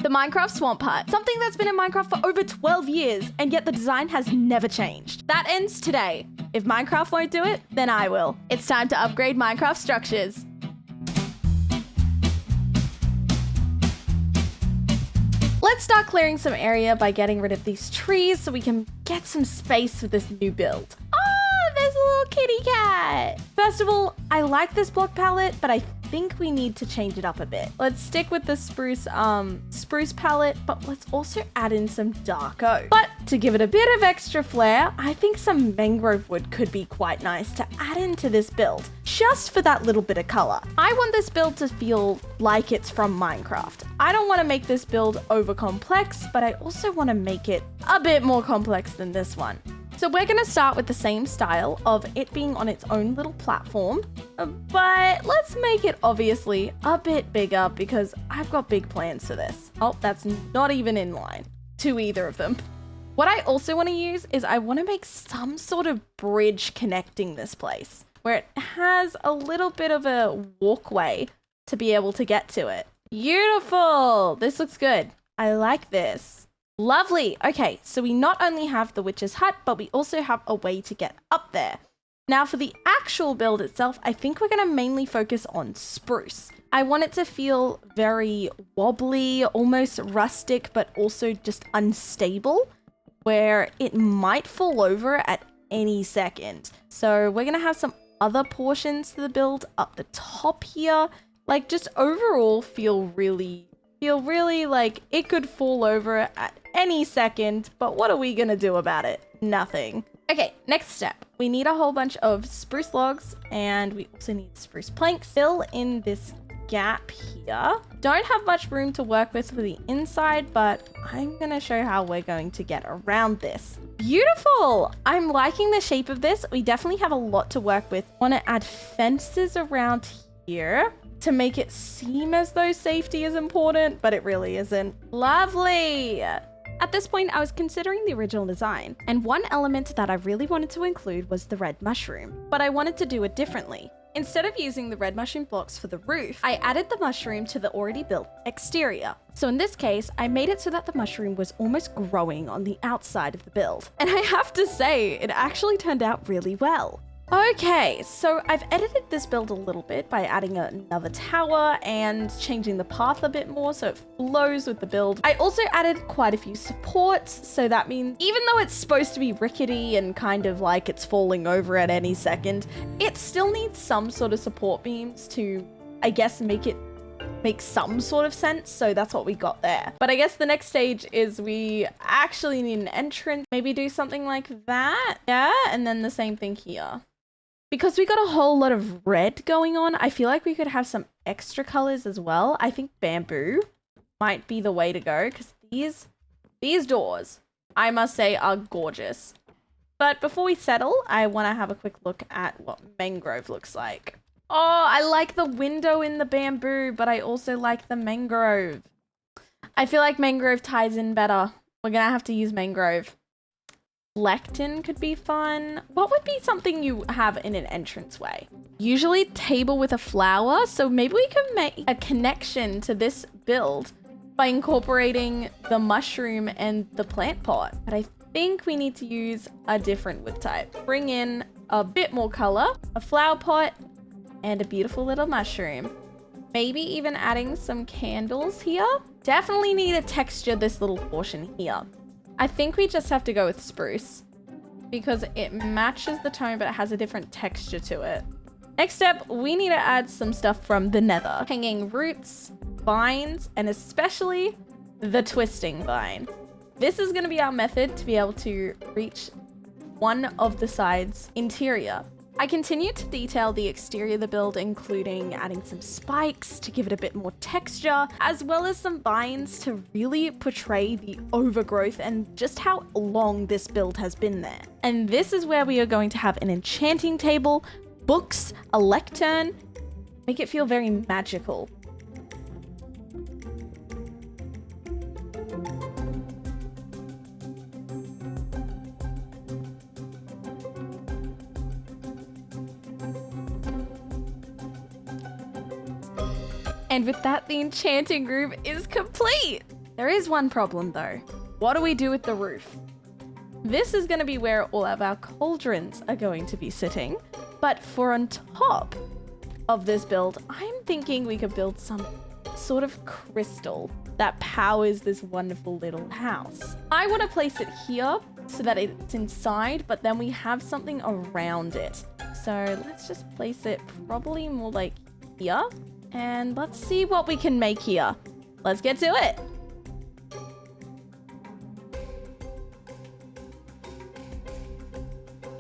The Minecraft Swamp Hut, something that's been in Minecraft for over 12 years, and yet the design has never changed. That ends today. If Minecraft won't do it, then I will. It's time to upgrade Minecraft structures. Let's start clearing some area by getting rid of these trees so we can get some space for this new build. Oh, there's a little kitty cat. First of all, I like this block palette, but I think we need to change it up a bit. Let's stick with the spruce palette, but let's also add in some dark oak. But to give it a bit of extra flair, I think some mangrove wood could be quite nice to add into this build, just for that little bit of color. I want this build to feel like it's from Minecraft. I don't want to make this build over complex, but I also want to make it a bit more complex than this one. So we're going to start with the same style of it being on its own little platform, but let's make it obviously a bit bigger because I've got big plans for this. Oh, that's not even in line to either of them. What I also want to use is I want to make some sort of bridge connecting this place where it has a little bit of a walkway to be able to get to it. Beautiful. This looks good. I like this. Lovely. Okay, so we not only have the witch's hut, but we also have a way to get up there. Now for the actual build itself, I think we're going to mainly focus on spruce. I want it to feel very wobbly, almost rustic, but also just unstable, where it might fall over at any second. So we're going to have some other portions to the build up the top here, like just overall feel really like it could fall over at any second, but what are we gonna do about it? Nothing. Okay, next step. We need a whole bunch of spruce logs and we also need spruce planks. Fill in this gap here. Don't have much room to work with for the inside, but I'm gonna show how we're going to get around this. Beautiful! I'm liking the shape of this. We definitely have a lot to work with. Want to add fences around here to make it seem as though safety is important, but it really isn't. Lovely! At this point, I was considering the original design, and one element that I really wanted to include was the red mushroom, but I wanted to do it differently. Instead of using the red mushroom blocks for the roof, I added the mushroom to the already built exterior. So in this case, I made it so that the mushroom was almost growing on the outside of the build. And I have to say, it actually turned out really well. Okay, so I've edited this build a little bit by adding another tower and changing the path a bit more so it flows with the build. I also added quite a few supports, so that means even though it's supposed to be rickety and kind of like it's falling over at any second, it still needs some sort of support beams to, I guess, make some sort of sense. So that's what we got there. But I guess the next stage is we actually need an entrance. Maybe do something like that. Yeah, and then the same thing here. Because we got a whole lot of red going on, I feel like we could have some extra colors as well. I think bamboo might be the way to go because these doors, I must say, are gorgeous. But before we settle, I want to have a quick look at what mangrove looks like. Oh, I like the window in the bamboo, but I also like the mangrove. I feel like mangrove ties in better. We're going to have to use mangrove. Lectin could be fun. What would be something you have in an entranceway? Usually table with a flower, so maybe we can make a connection to this build by incorporating the mushroom and the plant pot. But I think we need to use a different wood type. Bring in a bit more color, a flower pot, and a beautiful little mushroom. Maybe even adding some candles here. Definitely need to texture this little portion here. I think we just have to go with spruce because it matches the tone, but it has a different texture to it. Next step, we need to add some stuff from the nether. Hanging roots, vines, and especially the twisting vine. This is going to be our method to be able to reach one of the sides interior. I continued to detail the exterior of the build, including adding some spikes to give it a bit more texture, as well as some vines to really portray the overgrowth and just how long this build has been there. And this is where we are going to have an enchanting table, books, a lectern, make it feel very magical. And with that, the enchanting room is complete. There is one problem though. What do we do with the roof? This is going to be where all of our cauldrons are going to be sitting. But for on top of this build, I'm thinking we could build some sort of crystal that powers this wonderful little house. I want to place it here so that it's inside, but then we have something around it. So let's just place it probably more like here. And let's see what we can make here. Let's get to it.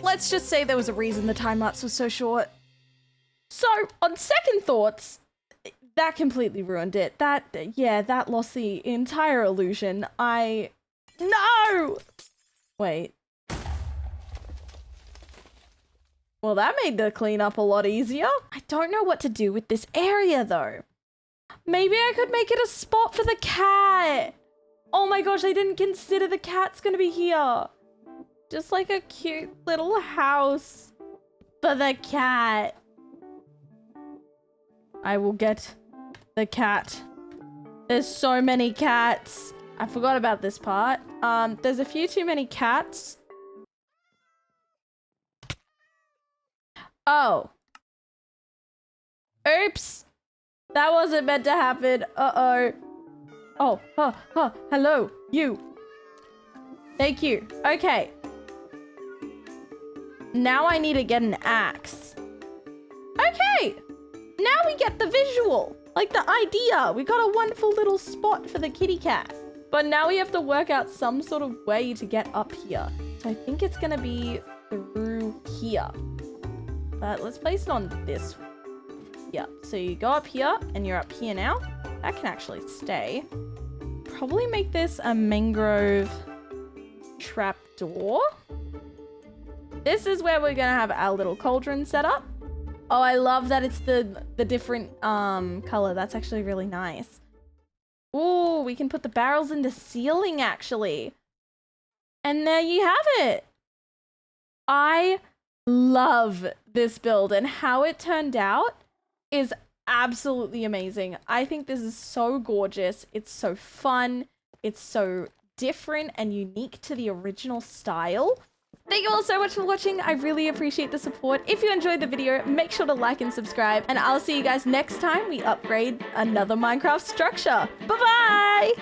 Let's just say there was a reason the time lapse was so short. So, on second thoughts, that completely ruined it. That lost the entire illusion. No! Wait. Well, that made the cleanup a lot easier. I don't know what to do with this area, though. Maybe I could make it a spot for the cat. Oh my gosh, I didn't consider the cat's gonna be here. Just like a cute little house for the cat. I will get the cat. There's so many cats. I forgot about this part. There's a few too many cats. Oh. Oops. That wasn't meant to happen. Uh-oh. Oh, hello, you. Thank you. Okay. Now I need to get an axe. Okay. Now we get the visual. Like the idea. We got a wonderful little spot for the kitty cat. But now we have to work out some sort of way to get up here. So I think it's gonna be through here. But let's place it on this. Yeah, so you go up here and you're up here now. That can actually stay. Probably make this a mangrove trapdoor. This is where we're gonna have our little cauldron set up. Oh, I love that it's the different color. That's actually really nice. Ooh, we can put the barrels in the ceiling actually. And there you have it. I love this build, and how it turned out is absolutely amazing. I think this is so gorgeous. It's so fun. It's so different and unique to the original style. Thank you all so much for watching. I really appreciate the support. If you enjoyed the video, make sure to like and subscribe, and I'll see you guys next time we upgrade another Minecraft structure. Bye-bye!